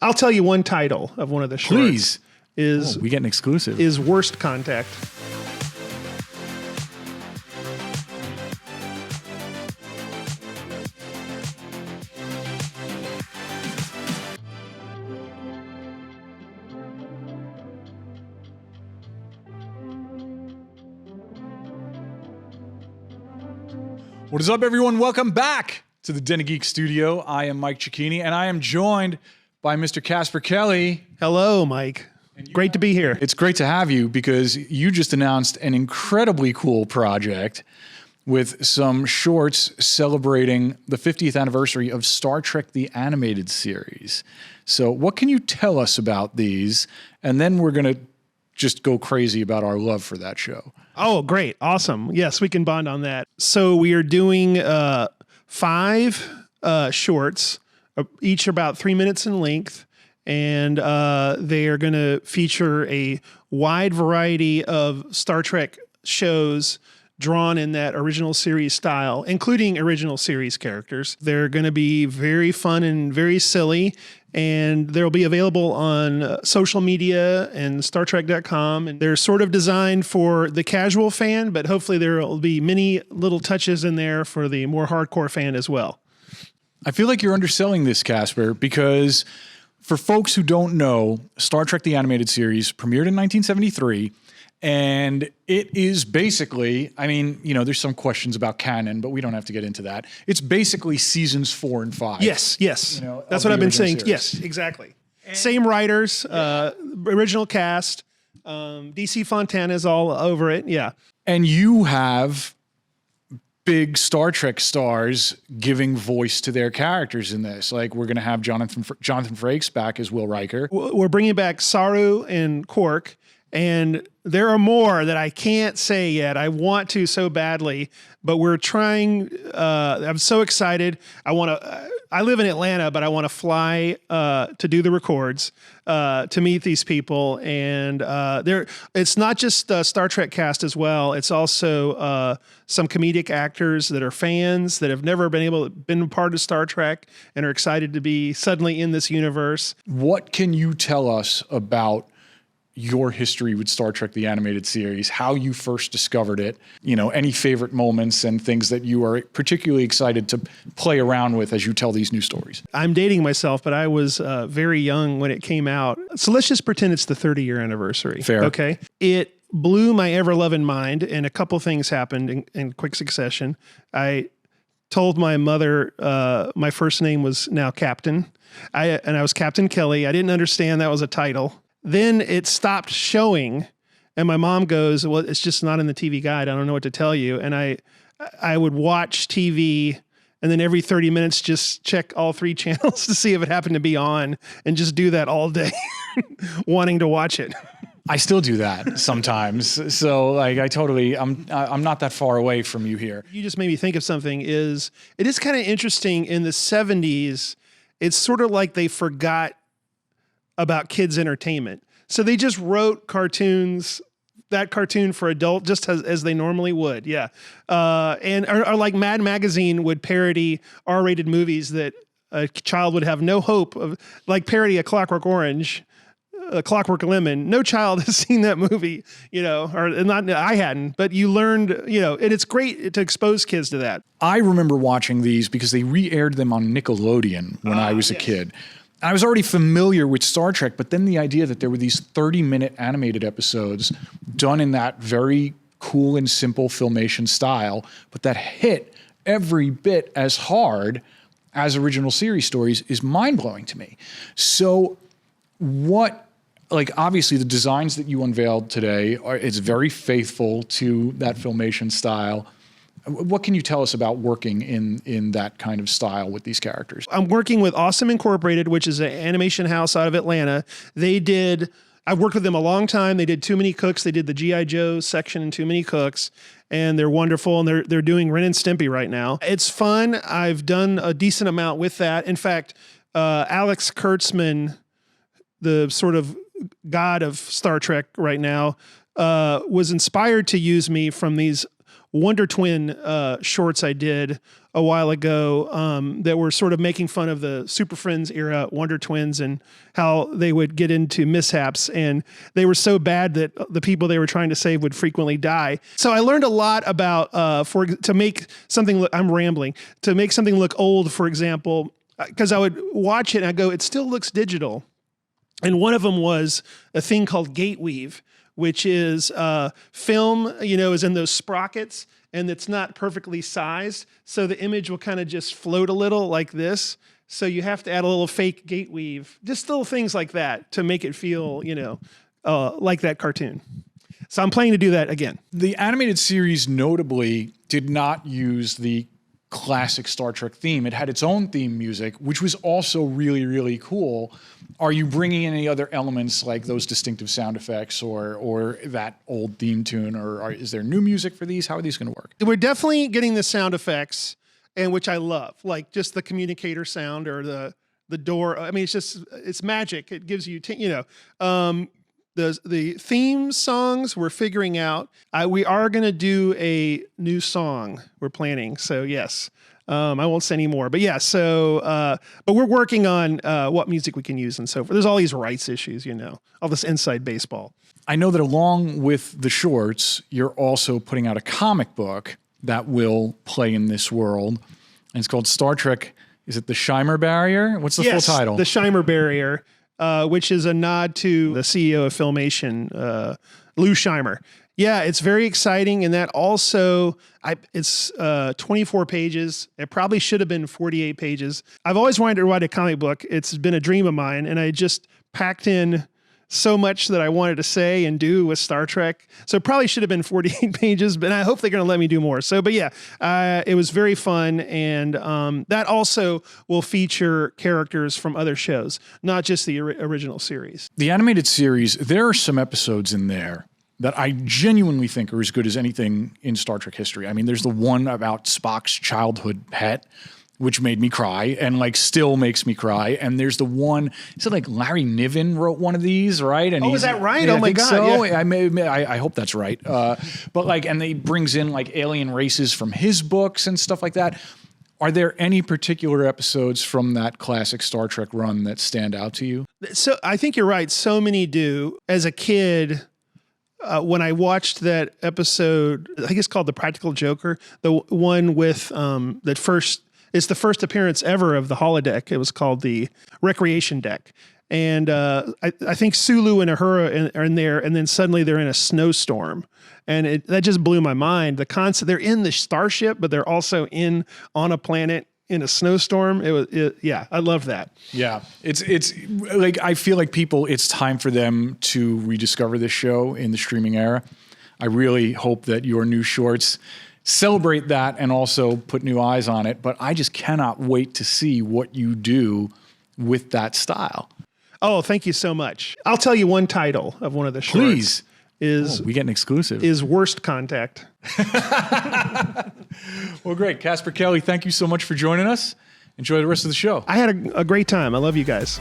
I'll tell you one title of one of the shorts. Please. We get an exclusive. Is Worst Contact. What is up, everyone? Welcome back to the Den of Geek Studio. I am Mike Cicchini, and I am joined by Mr. Casper Kelly. Hello, Mike. Great to be here. It's great to have you because you just announced an incredibly cool project with some shorts celebrating the 50th anniversary of Star Trek the Animated Series. So what can you tell us about these? And then we're going to just go crazy about our love for that show. Oh, great. Awesome. Yes, we can bond on that. So we are doing 5 shorts, each about 3 minutes in length. And they are going to feature a wide variety of Star Trek shows drawn in that original series style, including original series characters. They're going to be very fun and very silly, and they'll be available on social media and StarTrek.com. And they're sort of designed for the casual fan, but hopefully there will be many little touches in there for the more hardcore fan as well. I feel like you're underselling this, Casper, because for folks who don't know, Star Trek the Animated Series premiered in 1973. And it is basically, I mean, you know, there's some questions about canon, but we don't have to get into that. It's basically seasons 4 and 5. Yes. You know, that's what I've been saying. Series. Yes, exactly. And same writers, original cast, DC Fontana's all over it. Yeah. And you have big Star Trek stars giving voice to their characters in this. Like, we're going to have Jonathan Frakes back as Will Riker. We're bringing back Saru and Quark. And there are more that I can't say yet. I want to so badly, but we're trying. I'm so excited. I live in Atlanta, but I want to fly to do the records, to meet these people. And it's not just Star Trek cast as well. It's also some comedic actors that are fans that have never been part of Star Trek and are excited to be suddenly in this universe. What can you tell us about your history with Star Trek the Animated Series, how you first discovered it, you know, any favorite moments and things that you are particularly excited to play around with as you tell these new stories? I'm dating myself, but I was very young when it came out. So let's just pretend it's the 30-year anniversary. Fair. Okay. It blew my ever-loving mind, and a couple things happened in quick succession. I told my mother my first name was now Captain. I was Captain Kelly. I didn't understand that was a title. Then it stopped showing, and my mom goes, well, it's just not in the TV guide. I don't know what to tell you. And I would watch TV, and then every 30 minutes just check all 3 channels to see if it happened to be on, and just do that all day, wanting to watch it. I still do that sometimes. So like I'm not that far away from you here. You just made me think of something. It is kind of interesting in the 70s. It's sort of like they forgot about kids' entertainment. So they just wrote that cartoon for adult, just as they normally would. Yeah. And or like Mad Magazine would parody R-rated movies that a child would have no hope of, like parody A Clockwork Orange, A Clockwork Lemon. No child has seen that movie, you know, or not, I hadn't, but you learned, you know, and it's great to expose kids to that. I remember watching these because they re-aired them on Nickelodeon when I was a kid. I was already familiar with Star Trek, but then the idea that there were these 30-minute animated episodes done in that very cool and simple filmation style, but that hit every bit as hard as original series stories is mind-blowing to me. So obviously the designs that you unveiled today, it's very faithful to that filmation style. What can you tell us about working in that kind of style with these characters? I'm working with Awesome Incorporated, which is an animation house out of Atlanta. I've worked with them a long time. They did Too Many Cooks. They did the G.I. Joe section in Too Many Cooks, and they're wonderful. And they're doing Ren and Stimpy right now. It's fun. I've done a decent amount with that. In fact, Alex Kurtzman, the sort of god of Star Trek right now, was inspired to use me from these Wonder Twin shorts I did a while ago that were sort of making fun of the Super Friends era Wonder Twins and how they would get into mishaps, and they were so bad that the people they were trying to save would frequently die. So I learned a lot about to make something look, I'm rambling, to make something look old, for example, because I would watch it and I go, it still looks digital. And one of them was a thing called gate weave, which is film, is in those sprockets, and it's not perfectly sized. So the image will kind of just float a little like this. So you have to add a little fake gate weave, just little things like that to make it feel, like that cartoon. So I'm planning to do that again. The animated series notably did not use the classic Star Trek theme. It had its own theme music, which was also really, really cool. Are you bringing in any other elements like those distinctive sound effects or that old theme tune, or is there new music for these? How are these going to work? We're definitely getting the sound effects, and which I love, like just the communicator sound or the door. I mean, it's magic. It gives you, the theme songs we're figuring out. We are going to do a new song we're planning. So yes, I won't say any more, but yeah. So, but we're working on what music we can use and so forth. There's all these rights issues, all this inside baseball. I know that along with the shorts, you're also putting out a comic book that will play in this world. And it's called Star Trek. Is it the Scheimer Barrier? What's the full title? The Scheimer Barrier. Which is a nod to the CEO of Filmation, Lou Scheimer. Yeah, it's very exciting, and that also, it's 24 pages. It probably should have been 48 pages. I've always wanted to write a comic book. It's been a dream of mine, and I just packed in so much that I wanted to say and do with Star Trek. So it probably should have been 48 pages, but I hope they're going to let me do more. So, but yeah, it was very fun. And that also will feature characters from other shows, not just the original series. The animated series, there are some episodes in there that I genuinely think are as good as anything in Star Trek history. I mean, there's the one about Spock's childhood pet, which made me cry and still makes me cry. And there's the one, is it Larry Niven wrote one of these, right? And is that right? Yeah, oh my God. So. Yeah. I hope that's right. But and he brings in alien races from his books and stuff like that. Are there any particular episodes from that classic Star Trek run that stand out to you? So I think you're right. So many do. As a kid, when I watched that episode, I think it's called The Practical Joker, the one with it's the first appearance ever of the holodeck. It was called the Recreation Deck. And I think Sulu and Uhura are in there, and then suddenly they're in a snowstorm. And that just blew my mind. The concept, they're in the starship, but they're also on a planet in a snowstorm. Yeah, I love that. Yeah, it's I feel like it's time for them to rediscover this show in the streaming era. I really hope that your new shorts celebrate that and also put new eyes on it. But I just cannot wait to see what you do with that style. Oh, thank you so much. I'll tell you one title of one of the shorts. Please. We get an exclusive. Is Worst Contact. Well, great. Casper Kelly, thank you so much for joining us. Enjoy the rest of the show. I had a great time. I love you guys.